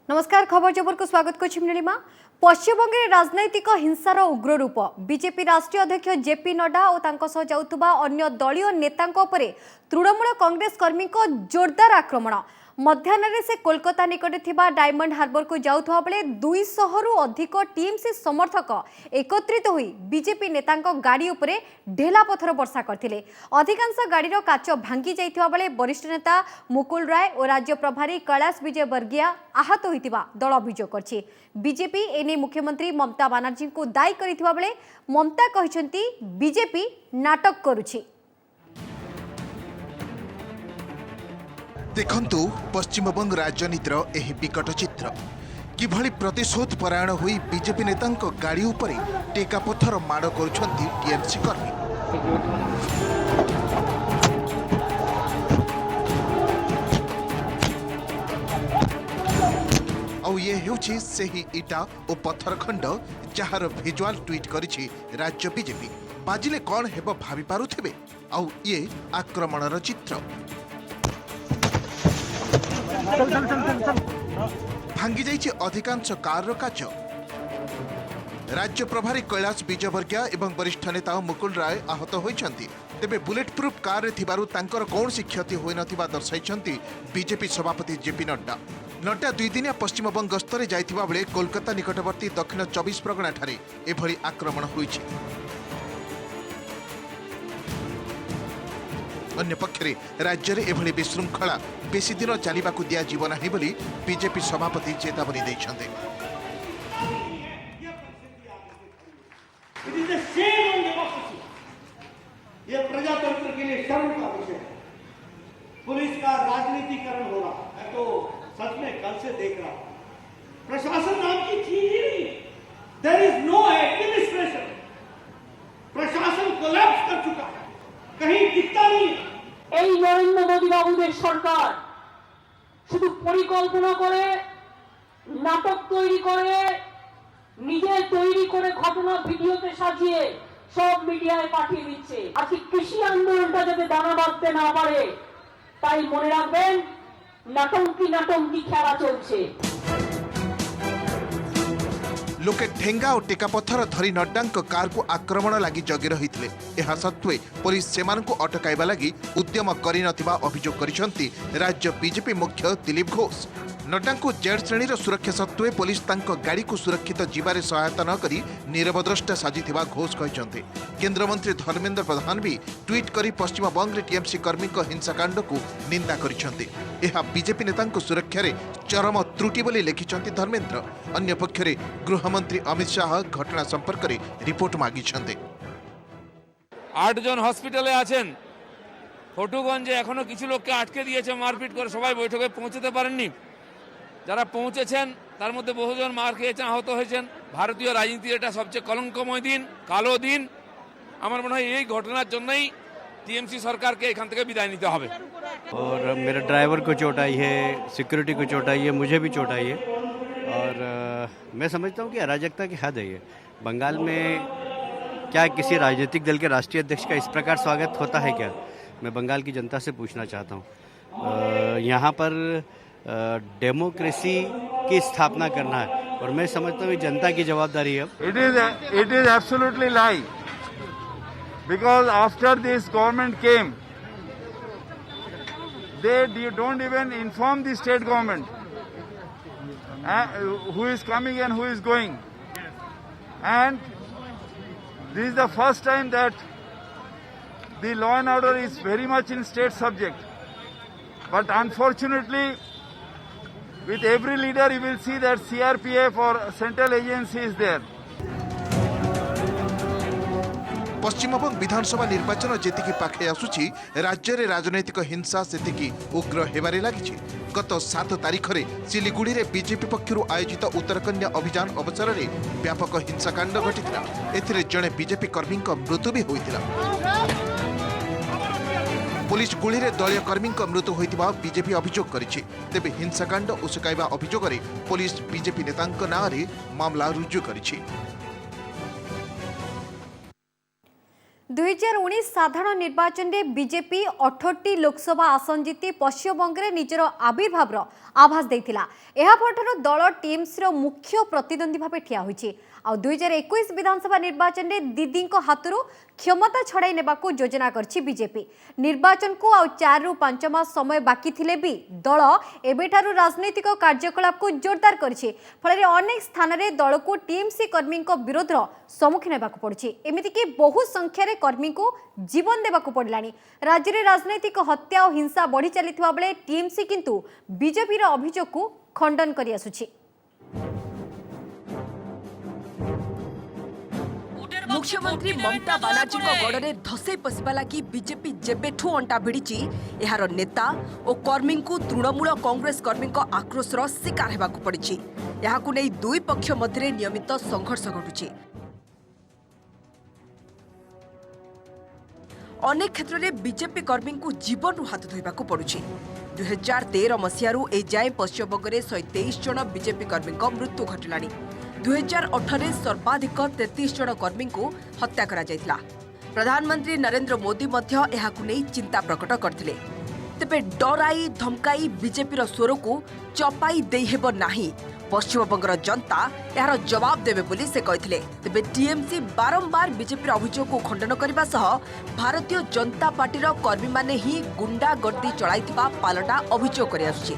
नमस्कार खबर जबर को स्वागत करछि नीलिमा। पश्चिमबंगे राजनैतिक हिंसार उग्र रूप बीजेपी राष्ट्रीय अध्यक्ष जेपी नड्डा और तांको सह जाउथुबा अन्य दलीय नेतांको उपरे तृणमूल कांग्रेस कर्मी को जोरदार आक्रमण। मध्याह्न से कोलकाता निकटे थिबा डायमंड हार्बर को जाउथुबा बेले 200 रु अधिक टीएमसी समर्थक एकत्रित होई बीजेपी नेतांको गाड़ी उपरे ढेला पत्थर वर्षा करथिले। अधिकांश गाड़ीर काच भांगी जाइथिबा बेले वरिष्ठ नेता मुकुल राय और राज्य प्रभारी कैलाश विजय वर्गिया आहत होइतिबा दल अभियोग करछि। बीजेपी एने मुख्यमंत्री ममता बनर्जी को दायी करिथिबा बेले ममता कहिसंती बीजेपी नाटक करुछि। देखंतु पश्चिमबंग राजनीतिर एही विकट चित्र किभली प्रतिशोध परायण होई बीजेपी नेतांको गाड़ी उपरे टेका पत्थर माड़ करुछंती टीएमसी कर्मी। आउ ये हेउछि सेही इटा और पत्थर खंड जहार भिजुआल ट्वीट करिछि राज्य बीजेपी। बाजिले कौन हेबो भाबी पारुथिबे। आउ ये आक्रमणर चित्र भांगी जाइछि अधिकांश कार काच। राज्य प्रभारी कैलाश विजयवर्गिया एवं वरिष्ठ नेता मुकुल राय आहत होइछंती। तेबे बुलेट प्रूफ कार रे थिबारु तांकर कौनसी क्षति होई नथिबा दर्शाइछंती बीजेपी सभापति जेपी नड्डा। नड्डा 2 दिनिया पश्चिमबंग गस्तरे जाइथिबा बेले कोलकाता निकटवर्ती दक्षिण 24 परगना ठारे एभली आक्रमण होइछि। अन्य पक्षरे राज्य में एभली विशृंखला बेसी दिन चलिबाकू दिया जीव नाही बोली बीजेपी सभापति चेतावनी दैछन्ते। ये प्रजातंत्र के लिए शर्म का विषय है। पुलिस का राजनीतिकरण हो रहा है तो सच में कल से देख रहा हूं। प्रशासन नाम की चीज ही नहीं। There is no administration. प्रशासन कोलैप्स कर चुका है, कहीं दिखता नहीं है। এই নরেন্দ্র মোদী বাবুদের সরকার শুধু পরিকল্পনা করে, নাটক তৈরি করে, নিজে তৈরি করে ঘটনা ভিডিওতে সাজিয়ে সব মিডিয়ায় পাঠিয়ে দিচ্ছে। আজকে কৃষি আন্দোলনটা যাতে দানা বাঁধতে না পারে তাই মনে রাখবেন নাটঙ্কি খেলা চলছে। लोके ठेंगा और टेका पत्थर धरी नड्डांक कार को आक्रमण लगी जगी रहिथिले। एहा सत्वे पुलिस सेमानकु अटकाइबा लगी उद्यम करि नथिबा अभियोग करिसंती राज्य बीजेपी मुख्य दिलीप घोष। नड्डांकु जेड श्रेणीर सुरक्षा सत्वे पुलिस तांको गाड़ी को सुरक्षित जीवारे सहायता न करी नीरवद्रष्टा साजिथिबा घोष कहिसंती। केंद्रमंत्री धर्मेंद्र प्रधान भी ट्वीट करी पश्चिमबंग रे टीएमसी कर्मी को हिंसाकांड को निंदा करिसंती। एहा बीजेपी नेतांको सुरक्षा रे चरम त्रुटि बोली लिखिसंती धर्मेंद्र। अन्य पक्षरे गृहमंत्री अमित शाह घटना संपर्क में रिपोर्ट मागी। 8 जन हॉस्पिटले आছেন। ফটুগঞ্জে এখনো কিছু লোককে আটকে দিয়েছে মারপিট করে, সবাই বৈঠকে পৌঁছতে পারেননি। যারা পৌঁছেছেন তার মধ্যে বহুজন মার খেয়েছেন, আহত হয়েছেন। ভারতীয় রাজনীতির এটা সবচেয়ে কলঙ্কময় দিন, কালো দিন। আমার মনে হয় এই ঘটনার জন্যই টিএমসি সরকারকে এখান থেকে বিদায় নিতে হবে। और मेरे ड्राइवर को चोट आई है, सिक्योरिटी को चोट आई है, मुझे भी चोट आई है। और मैं समझता हूँ कि अराजकता की हद है ये। बंगाल में क्या किसी राजनीतिक दल के राष्ट्रीय अध्यक्ष का इस प्रकार स्वागत होता है क्या? मैं बंगाल की जनता से पूछना चाहता हूँ। यहाँ पर डेमोक्रेसी की स्थापना करना है और मैं समझता हूँ जनता की जवाबदारी है। It is absolutely lie because after this government came they don't even inform the state government who is coming and who is going, and this is the first time that the law and order is very much in state subject. But unfortunately, with every leader you will see that CRPF or central agency is there. Paschim Banga विधानसभा निर्वाचन जेतिकी पाखे आसुची राज्य रे राजनैतिक हिंसा सेतिकी उग्र हेबारे लागिछि। गत 7 तारिख रे सिलीगुड़ी रे बीजेपी पक्षरु आयोजित उत्तरकन्या अभियान अवसर रे व्यापक हिंसाकांड घटिथिला। एथिरे जणे बीजेपी कर्मी मृत्यु भी होइतिला। पुलिस गुली रे दलीय कर्मी मृत्यु होइतिबा बीजेपी अभियोग करिछि। तेबे हिंसाकांड उस्काइबा अभियोग रे पुलिस बीजेपी नेतांक नाँ रे मामला रुजु करिछि। 2019 साधारण निर्वाचन में बीजेपी 68 लोकसभा आसन जीति पश्चिमबंग में निजर आविर्भाव आभास देथिला। एहा पठर दल टीएमसी रो मुख्य प्रतिद्वंदी भाव ठिया होइछि। आ 2021 विधानसभा निर्वाचन में दीदी हाथरू क्षमता छड़ाई नेबाकू योजना करछि बीजेपी। निर्वाचन को आ 4 रु 5 मास समय बाकी थिले भी दल एबेठारू राजनैतिक कार्यकलाप को जोरदार करछि। फଳରେ अनेक स्थान रे दल को टीएमसी कर्मी विरोध सम्मुखीन हेबाकू पड़छि। एमिति कि बहु संख्यार कर्मी को जीवन देबाकू पड़लानी। राज्य में राजनैतिक हत्या और हिंसा बढ़ी चलिथिबा बेले टीएमसी किंतु बीजेपी रो अभियोग को खंडन करि आसुछि। मुख्यमंत्री ममता बानार्जी गड़े धसई पशिबा लगी बीजेपी जेबेठू अंटा भिड़ी यार नेता और कर्मी को तृणमूल कांग्रेस कर्मी आक्रोशर शिकार होगाकू पड़ी। यहाँ नहीं दुई पक्ष मध्य नियमित संघर्ष घटुची। अनेक क्षेत्र में बीजेपी कर्मी को जीवन हाथ धोइबाकू पड़ुछि। 2013 मसीहारू ए जाए पश्चिमबंग में 123 जन बीजेपी कर्मी मृत्यु घटिलानी। 2018 सर्वाधिक 33 जन कर्मी को हत्या करा जायतिला। प्रधानमंत्री नरेंद्र मोदी मध्य एहाकू नै चिंता प्रकट करथिले। तेबे डराई धमकाई बीजेपी स्वर को चपाई देई हेबो नाही। पश्चिमबंगर जनता यार जवाब देवे बोली से कहिथिले। तेबे टीएमसी बारंबार बीजेपी अभियोग को खंडन करबा सह भारतीय जनता पार्टी कर्मी माने ही गुंडा गर्दी चलाइथिबा पालटा अभियोग करि आछी।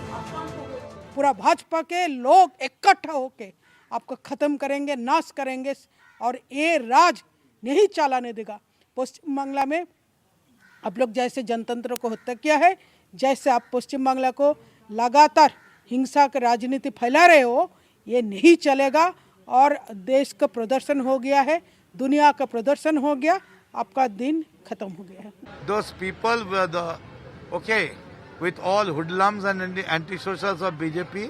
पूरा भाजपा के लोग इकट्ठा होके आपको खत्म करेंगे, नाश करेंगे और ये राज नहीं चलाने देगा। पश्चिम बांग्ला में आप लोग जैसे जनतंत्र को हत्या किया है, जैसे आप पश्चिम बांग्ला को लगातार हिंसा की राजनीति फैला रहे हो, ये नहीं चलेगा और देश का प्रदर्शन हो गया है, दुनिया का प्रदर्शन हो गया, आपका दिन खत्म हो गया है। Those people were okay with all hoodlums and anti-socials of BJP.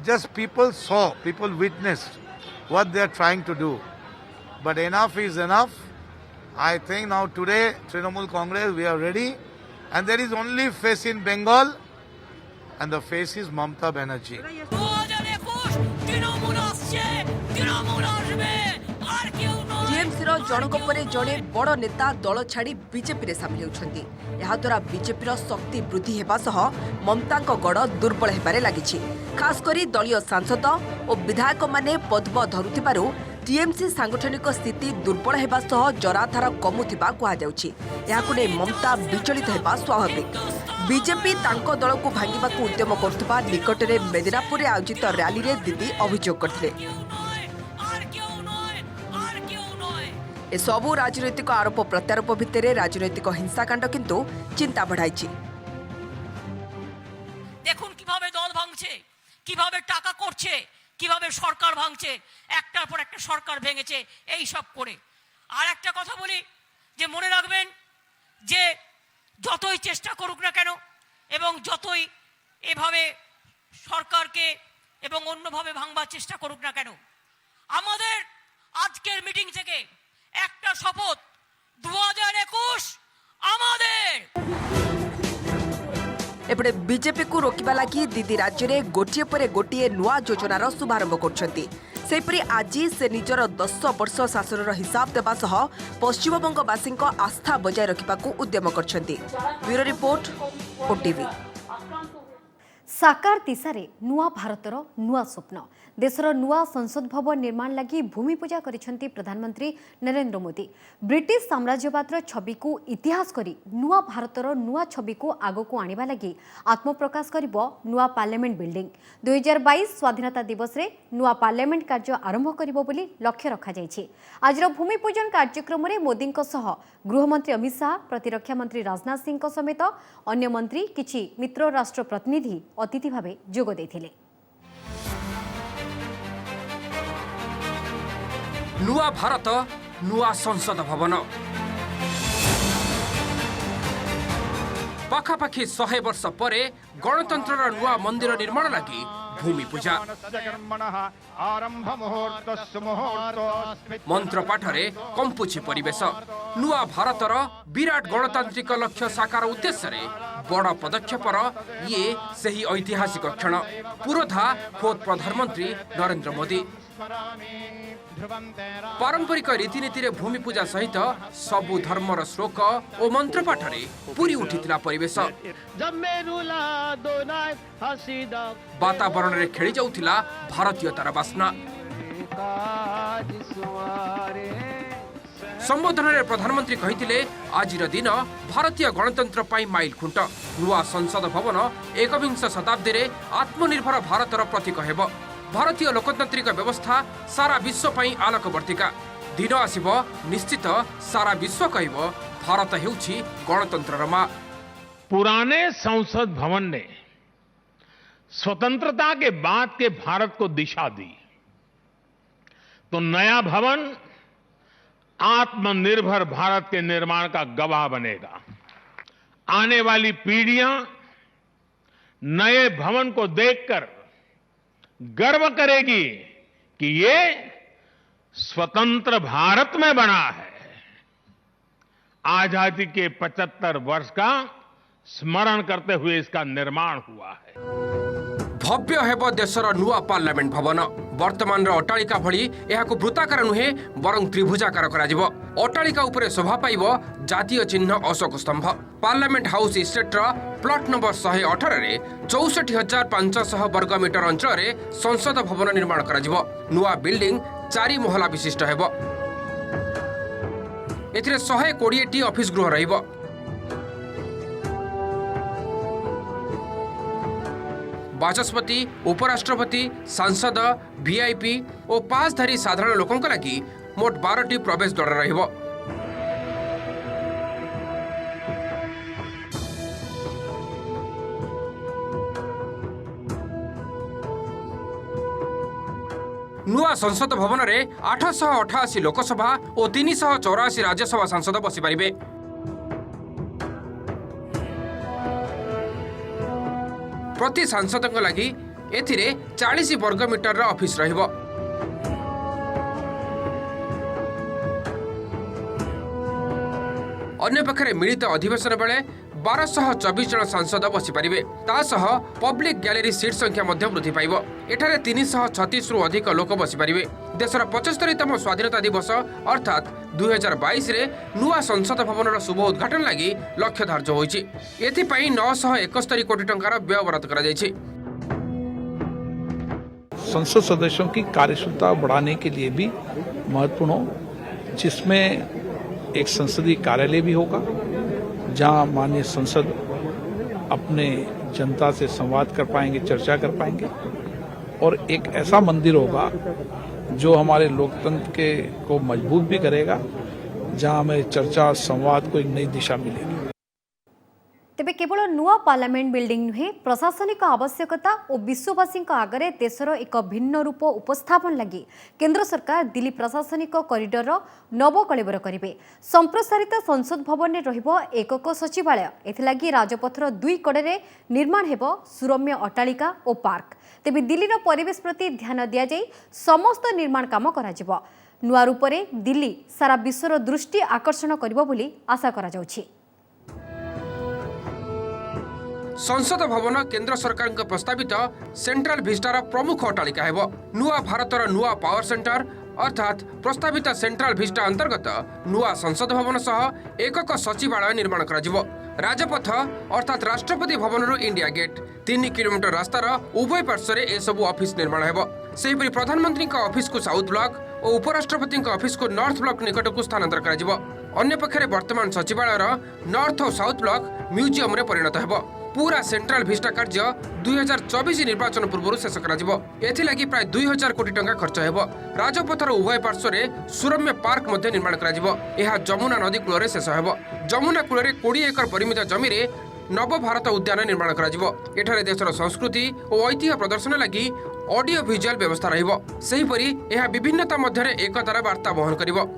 Just people saw, people witnessed what they are trying to do. But enough is enough. I think now today, Trinamool Congress, we are ready. And there is only face in Bengal, and the face is Mamata Banerjee. TMC जनक पर जड़े बड़ नेता दल छाड़ी BJP सामिल होती। याद्वारा BJP शक्ति वृद्धि होगा सह ममता गड़ दुर्बल होबार लगी। खासकर दलीय सांसद और विधायक माने पद्म धरुथिबारु टीएमसी सांगठनिक स्थिति दुर्बल होगा सह जराधार कमुथिबा कुहाଯାଉଛି। याकु नै ममता विचलित होगा स्वाभाविक। बीजेपी तांको दल को भांगिबाकू उद्यम करथबा निकटरे मेदिनापुर में आयोजित रैली रे दीदी अभियोग करथिले। ए सबु राजनैतिक आरोप प्रत्यारोप भितर राजनैतिक हिंसाकांड किंतु चिंता बढ़ाई। দেখুন কিভাবে দল ভাঙছে, কিভাবে টাকা করছে, কিভাবে সরকার ভাঙছে, একটার পর একটা সরকার ভেঙেছে এই সব করে। আর একটা কথা বলি যে মনে রাখবেন যে যতই চেষ্টা করুক না কেন এবং যতই এভাবে সরকারকে এবং অন্যভাবে ভাঙবার চেষ্টা করুক না কেন, আমাদের আজকের মিটিং থেকে একটা শপথ 2021 আমাদের। एपटे बीजेपी को रोकवा लगी दीदी राज्य में गोटे पर गोटे नुआ योजनार शुभारंभ कर आज से निजर 10 वर्ष शासन हिसाब देवा सह पश्चिमबंगवासी आस्था बजाय रखा उद्यम कर। Bureau report OTV. साकार दिशारे नुआ भारतर नुआ स्वप्न देशर नुआ संसद भवन निर्माण लगी भूमि पूजा करिसेंती प्रधानमंत्री नरेंद्र मोदी। ब्रिटिश साम्राज्यवादर छवि को इतिहास करी नुआ भारतर नुआ छवि को आग को आनिबा लगी आत्मप्रकाश करिबो नुआ पार्लियामेंट बिल्डिंग। 2022 स्वाधीनता दिवस रे नुआ पार्लियामेंट कार्य आरंभ करिबो बोली लक्ष्य रखा जायछि। आजर भूमि पूजन कार्यक्रम रे मोदी सह गृहमंत्री अमित शाह, प्रतिरक्षा मंत्री राजनाथ सिंह समेत अन्य मंत्री किछि मित्र राष्ट्र प्रतिनिधि अतिथि भावे जोग देथिले। नुआ भारत नुआ संसद भवन पाखापाखि 100 वर्ष परे गणतंत्र नुआ मंदिर निर्माण लगी भूमि पूजा। मंत्र पाठरे कंपुछि परिवेश नुआ भारतर विराट गणतांत्रिक लक्ष्य साकार उद्देश्य रे बड़ पदक्षेपर ये सही ऐतिहासिक क्षण पुरोधा खोद प्रधानमंत्री नरेंद्र मोदी पारंपरिक रीतिनीति रे भूमि पूजा सहित सबु धर्मर श्लोक और मंत्र पाठरे पूरी उठिथिला परिवेश वातावरण रे खेली जाउथिला भारतीयतार बास्ना संबोधन रे प्रधानमंत्री कहिथिले आजिर दिन भारतीय गणतंत्र पाई माइल खुंट नुआ संसद भवन एकविंश शताब्दी रे आत्मनिर्भर भारतर प्रतीक हेब भारतीय लोकतांत्रिक व्यवस्था सारा विश्व पाई आलोकवर्तिका दिन आसिब निश्चित सारा विश्व कहब भारत हेउछि गणतंत्रर मां। पुराने संसद भवन ने स्वतंत्रता के बाद के भारत को दिशा दी तो नया भवन आत्मनिर्भर भारत के निर्माण का गवाह बनेगा। आने वाली पीढ़ियां नए भवन को देखकर गर्व करेगी कि ये स्वतंत्र भारत में बना है। आजादी के 75 वर्ष का स्मरण करते हुए इसका निर्माण हुआ है। भव्य हेब देशर नुआ पार्लियामेंट भवन वर्तमान अट्टालिका भली एहाकु वृत्ताकार नुहे बरं त्रिभुजाकार कराजिबो। अट्टालिका उपरे शोभा पाइब जातीय चिन्ह अशोक स्तंभ। पार्लियामेंट हाउस इस्टेटर प्लॉट नंबर 118 रे 64,500 वर्ग मीटर अंचल रे संसद भवन निर्माण कराजिबो। नुआ बिल्डिंग 4 महला विशिष्ट हेबो। एथिरे 120टी ऑफिस गृह रहिबो। बाचस्पति उपराष्ट्रपति सांसद वीआईपी और पासधारी साधारण लोकों लगी मोट 12टी प्रवेश द्वार रहिबो। नुआ संसद भवन रे 888 लोकसभा और 384 राज्यसभा सांसद बसी पारिबे। प्रति सांसद लगी एथिरे 40 वर्ग मीटर ऑफिस रहिबो। अन्य पक्षरे मिलित अधिवेशन बेले 1224 जन सांसद बसी पारिबे। तासह पब्लिक गैलरी सीट संख्या मध्य वृद्धि पाइबो। एठारे 336 रु अधिक लोक बसी पारिबे। देशर 75तम स्वाधीनता दिवस अर्थात 2022 रे नुआ संसद भवन शुभ उद्घाटन लगी लक्ष्य धार्य होइछि। एथिपाई 971 कोटी टंकार व्यय बराद करा जाइछि। संसद सदस्यों की कार्यक्षमता बढ़ाने के लिए भी महत्वपूर्ण हो, जिसमें एक संसदीय कार्यालय भी होगा जहां माननीय संसद अपने जनता से संवाद कर पाएंगे, चर्चा कर पाएंगे, और एक ऐसा मंदिर होगा जो हमारे लोकतंत्र को मजबूत भी करेगा, जहां हमें चर्चा संवाद को एक नई दिशा मिलेगी। तेबे केवल नुआ पार्लियामेंट बिल्डिंग नुहे प्रशासनिक आवश्यकता और विश्ववासी आगरे देशर एक भिन्न रूप उपस्थापन लगी केंद्र सरकार दिल्ली प्रशासनिक कॉरिडोर नवकलेवर करेंगे। संप्रसारित संसद भवन में रहिबो एकक सचिवालय। एथिलागी राजपथर 2 कड़े निर्माण हेबो सुरम्य अट्टालिका और पार्क। तेबे दिल्लीर परिवेश प्रति ध्यान दिया जाई समस्त निर्माण काम कराजिबो। नुआ रूपरे दिल्ली सारा विश्वर दृष्टि आकर्षण करिबो बोली आशा करा जाउछि। संसद भवन केंद्र सरकार प्रस्तावित सेंट्रल विस्टार प्रमुख अट्टालिका हेब। नुआ भारतर नुआ पावर सेंटर अर्थात प्रस्तावित सेंट्रल विस्टा अंतर्गत नुआ संसद भवन सह एकक सचिवालय निर्माण कराजिबो। राजपथ अर्थात Rashtrapati Bhavan India gate 3 kilometre रास्तार उभय पार्श्व ए सबु ऑफिस निर्माण हेब। सेहिपरि प्रधानमंत्री ऑफिस को साउथ ब्लॉक और उपराष्ट्रपति ऑफिस को नॉर्थ ब्लॉक निकट को स्थानांतर कराजिबो। अन्य पक्षरे वर्तमान सचिवालयर नॉर्थ और साउथ ब्लॉक म्यूजियम रे परिणत हेब। पूरा सेंट्रल विस्टा कार्य 2024 निर्वाचन पूर्व शेष कराजिबो। एथिलागी प्राय 2000 कोटी टंका खर्च हेबो। राजपथर उभय पार्श्व रे सुरम्य पार्क मध्य निर्माण कराजिबो। एहा जमुना नदी कूल शेष हेबो। जमुना कूल 20 एकर परिमित जमी रे नव भारत उद्यान निर्माण कराजिबो। एठारे देशर संस्कृति और ऐतिह्य प्रदर्शन लगी ऑडियो विजुअल व्यवस्था रहिबो। सेहिपरि एहा विभिन्नता मध्य एकतार वार्ता वहन करिबो।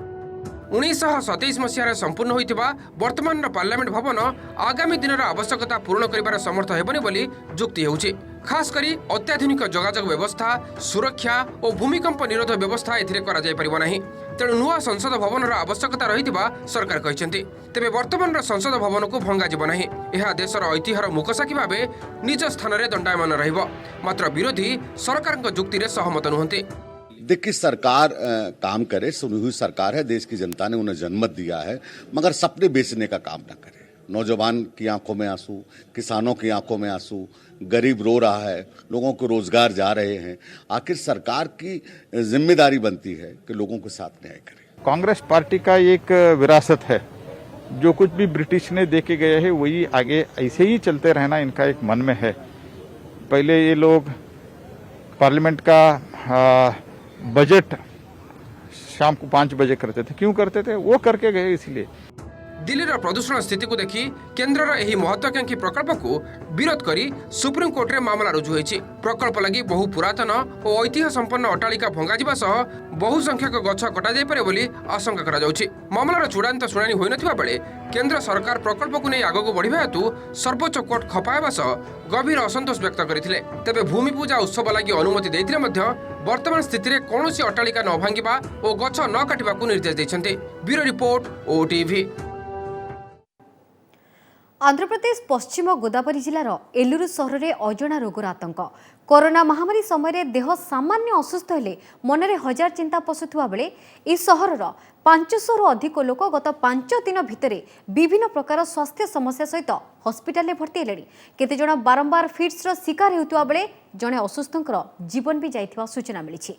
1927 मसीह संपूर्ण होइतिबा वर्तमान पार्लियामेंट भवन आगामी दिन आवश्यकता पूर्ण करिबार समर्थ हेबनी बोली जुक्ति हेउछि। खास करी अत्याधुनिक जोगाजोग व्यवस्था सुरक्षा और भूमिकंप निरोध व्यवस्था एथिरे करा जाय परिबो नाही। तेणु नुआ संसद भवनर आवश्यकता रहितिबा सरकार कहिसेंती। तेबे वर्तमान संसद भवन को भंगा जीव नाही। एहा देशर ऐतिह्यर मुकसाकी भाबे निज स्थान रे दंडायमान रहिबो। मात्र विरोधी सरकार जुक्ति रे सहमत नुहंती। देखिए, सरकार काम करे, सुनी हुई सरकार है, देश की जनता ने उन्हें जनमत दिया है, मगर सपने बेचने का काम न करे। नौजवान की आंखों में आंसू, किसानों की आंखों में आंसू, गरीब रो रहा है, लोगों को रोजगार जा रहे हैं। आखिर सरकार की जिम्मेदारी बनती है कि लोगों के साथ न्याय करे। कांग्रेस पार्टी का एक विरासत है, जो कुछ भी ब्रिटिश ने दे के गए हैं वही आगे ऐसे ही चलते रहना इनका एक मन में है। पहले ये लोग पार्लियामेंट का बजट शाम को 5 बजे करते थे। क्यों करते थे? वो करके गए इसलिए। दिल्लीर प्रदूषण स्थिति को देखि केन्द्रर एही महत्वाकांक्षी प्रकल्प को विरोध करी सुप्रीम कोर्ट रे मामला रुजु होईछि। प्रकल्प लगी बहु पुरातन और ऐतिह्य संपन्न अट्टालिका भंगा जिबा सह बहु संख्यक गछ कटा जाय पारे बोली आशंका करा जाउछि। मामलार चूड़ांत शुणाणी होई नथिबा बेले केन्द्र सरकार प्रकल्प को नहीं आगक बढ़िबा हेतु सर्वोच्च कोर्ट खपायबा सह गभीर असंतोष व्यक्त करथिले। तेबे भूमि पूजा उत्सव लगी अनुमति देथिले मध्य वर्तमान स्थिति रे कोनोसी अट्टालिका न भांगिबा और गछ न काटिबा को निर्देश दैछन्ते। Bureau report OTV. Andhra Pradesh Paschim Godavari जिलार एलुरु सहर में अजणा रोगर आतंक। कोरोना महामारी समय देह सामान्य असुस्थ हेले मनरे हजार चिंता पशुवा बेले इस सहरर 500 अधिक लोक गत 5 दिन भितर विभिन्न प्रकार स्वास्थ्य समस्या सहित हस्पिटाल भर्ती हेले। केते जण बारंबार फिट्सर शिकार हेउतबा बेले जणे असुस्थंकर जीवन भी जाइथिबा सूचना मिलिछि।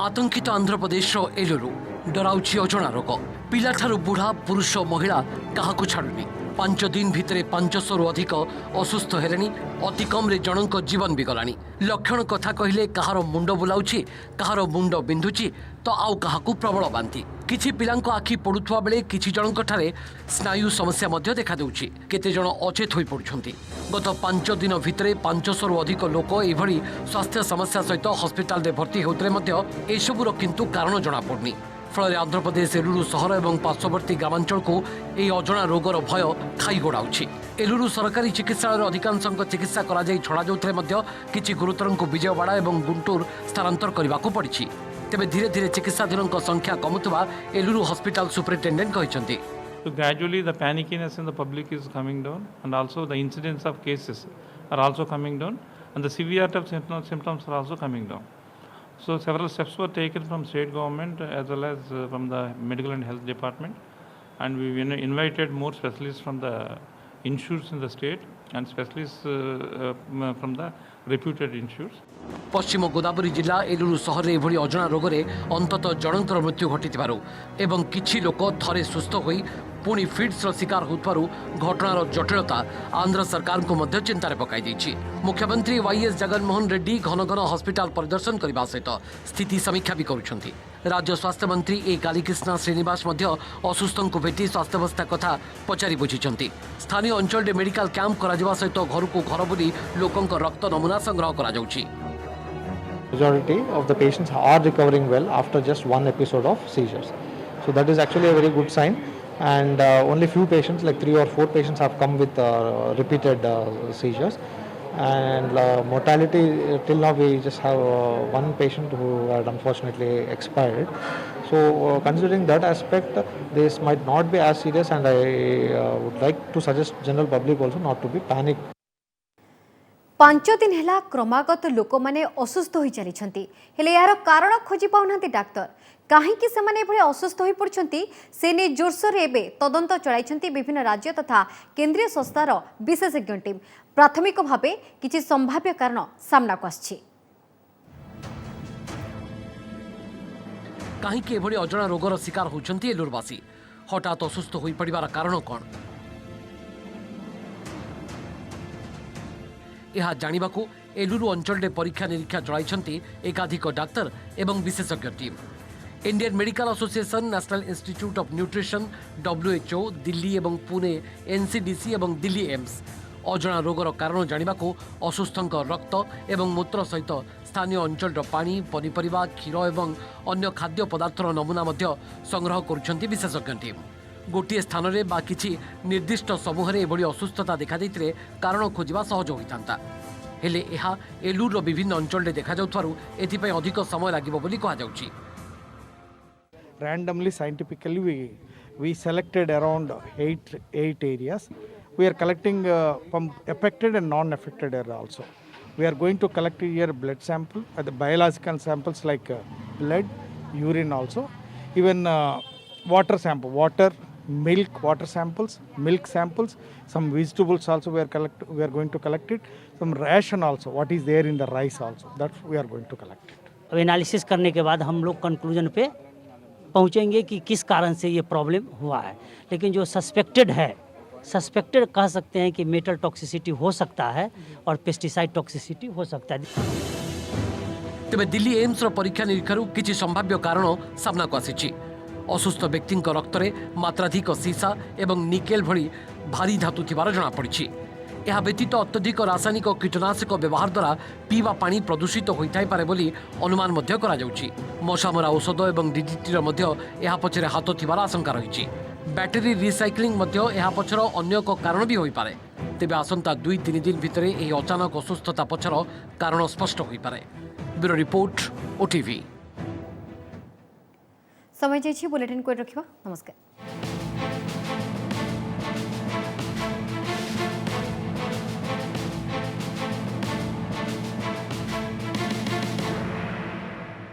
आतंकित आंध्रप्रदेश एलुरु डराउछि अजणा रोग। पिलाठारु बुढ़ा पुरुष महिला काहाकु छाड़ुनी। 5 दिन भितर 500 अधिक असुस्थ हेलेनी। अति कम रे जनक जीवन भी गलानी। लक्षण कथा कहले कहार मुंड बुलाउछि, कहार मुंड बिंधुछि तो आउ कहाकु प्रबल बांति। किछि पिलांको आखि पडुथवा बेले किछि जनक ठारे स्नायु समस्या मध्य देखा देउछि। केते जण अचेत होई पडुछन्ति। गत 5 दिन भितर 500 अधिक लोक एभली स्वास्थ्य समस्या सहित हस्पिटाल रे भर्ती होतरे मध्य एसबुर किंतु कारण जणा पड़नी। फल आंध्रप्रदेश एलुरु सहर और पार्श्ववर्ती ग्रामांचल को यह अजणा रोगर भय खाई गोड़ाऊछि। एलुरु सरकारी चिकित्सालय अधिकांश चिकित्सा करा जाई छड़ा जाउथले मध्य किछि गुरुतर को विजयवाड़ा और गुंटूर स्थानांतर करने को पड़ी। तेबे धीरे धीरे चिकित्साधीन संख्या कमुवा एलुरु हॉस्पिटल सुपरिटेंडेंट कहते। So gradually the panickiness in the public is coming down, and also the incidence of cases are also coming down, and the severity of symptoms are also coming down. So several steps were taken from state government as well as from the medical and health department, and we invited more specialists from the institutes in the state and specialists from the reputed institutes. पश्चिम गोदावरी जिला एलुरु सहर में एभली अजणा रोग में अंतत जनकर मृत्यु घटिथिबारु एवं किछि लोक थरे सुस्थ होई पुणी फिट्सर शिकार होतबारु घटनार जटिलता आंध्र सरकार को मध्य चिंतार पकाई दैछि। मुख्यमंत्री वाईएस जगनमोहन रेड्डी घन घन हस्पिटाल परिदर्शन करने सहित स्थिति समीक्षा भी करुछन्ति। राज्य स्वास्थ्य मंत्री ए कालीकृष्ण श्रीनिवास मध्य असुस्थों को भेटी स्वास्थ्यावस्था कथा पचारि बुझिछन्ति। स्थानीय अंचल मेडिकल कैंप करा सहित घर को घर बुली लोकंक रक्त नमूना संग्रह करा जाउछि। Majority of the patients are recovering well after just one episode of seizures. So that is actually a very good sign, and only few patients, like 3 or 4 patients, have come with repeated seizures. And mortality till now we just have one patient who had unfortunately expired. So considering that aspect, this might not be as serious, and I would like to suggest general public also not to be panic. 5 दिन है क्रमागत लोक मैंने असुस्थ हो चली हेले यार कारण खोजी पाऊना डाक्तर कहीं से असुस्थ हो पड़ते से नहीं जोरसोर एवं तदंत चलाई विभिन्न राज्य तथा केंद्रीय संस्थार विशेषज्ञ टीम। प्राथमिक भाव किसी संभाव्य कारण सामना को आछि। कहीं अजणा रोगर शिकार होती एलुरवासी हठात असुस्थ हो पड़ार कारण कौन यह जानिबाकू एलुरु अंचल में परीक्षा निरीक्षा चलाई एकाधिक डाक्तर एवं विशेषज्ञ team. Indian medical association, national institute of nutrition, WHO, Delhi एवं पुणे NCDC एवं दिल्ली एम्स अजणा रोगर कारण जानिबाकू असुस्थंक रक्त एवं मूत्र सहित स्थानीय अंचल पानी, पनीपरिबा, क्षीर एवं अन्य खाद्य पदार्थर नमूना मध्य संग्रह करुछन्ति विशेषज्ञ टीम। गोटे स्थान में बा किछि निर्दिष्ट समूह में एभली असुस्थता देखा देइथिले कारण खोजिबा सहज होइतांता हेले एहा एलुर विभिन्न अंचल में देखा जाउथारु एथिपय अधिक समय लागिबो बोली कहा जाउछि। Randomly, scientifically, we selected around eight areas. We are collecting from affected and non-affected area also. We are going to collect here blood sample, the biological samples like blood, urine also, even water sample, water, milk, water samples, milk samples, some vegetables also we are going to collect it, some ration also, what is there in the rice also, that we are going to collect it. अब analysis करने के बाद हम लोग conclusion पे पहुंचेंगे कि किस कारण से ये प्रॉब्लम हुआ है, लेकिन जो सस्पेक्टेड है, सस्पेक्टेड कह सकते हैं कि मेटल टॉक्सिसिटी हो सकता है और पेस्टिसाइड टॉक्सिसिटी हो सकता है। तेबे दिल्ली एम्स रो परीक्षा निरीक्षारू किछि संभाव्य कारण सामना को आसिछि। असुस्थ व्यक्ति रक्त में मात्राधिक सीसा एवं निकेल भली भारी धातु थिबार जଣା पड़िछि। यह व्यतीत अत्यधिक रासायनिक कीटनाशक व्यवहार द्वारा पीवा पानी प्रदूषित होइथाइ पारे बोली अनुमान मध्य करा जाउछि। मशामरा औषध एवं डीडीटी मध्य यह पछरे हाथ थिबार आशंका रहिछि। बैटरी रिसाइक्लिंग मध्य यह पछर अन्य एक कारण भी होई पारे। तेबे आसंता 2-3 दिन भितर एही अचानक असुस्थता पछर कारण स्पष्ट होई पारे। Bureau report OTV. समय बुलेटिन को रखिबा। नमस्कार।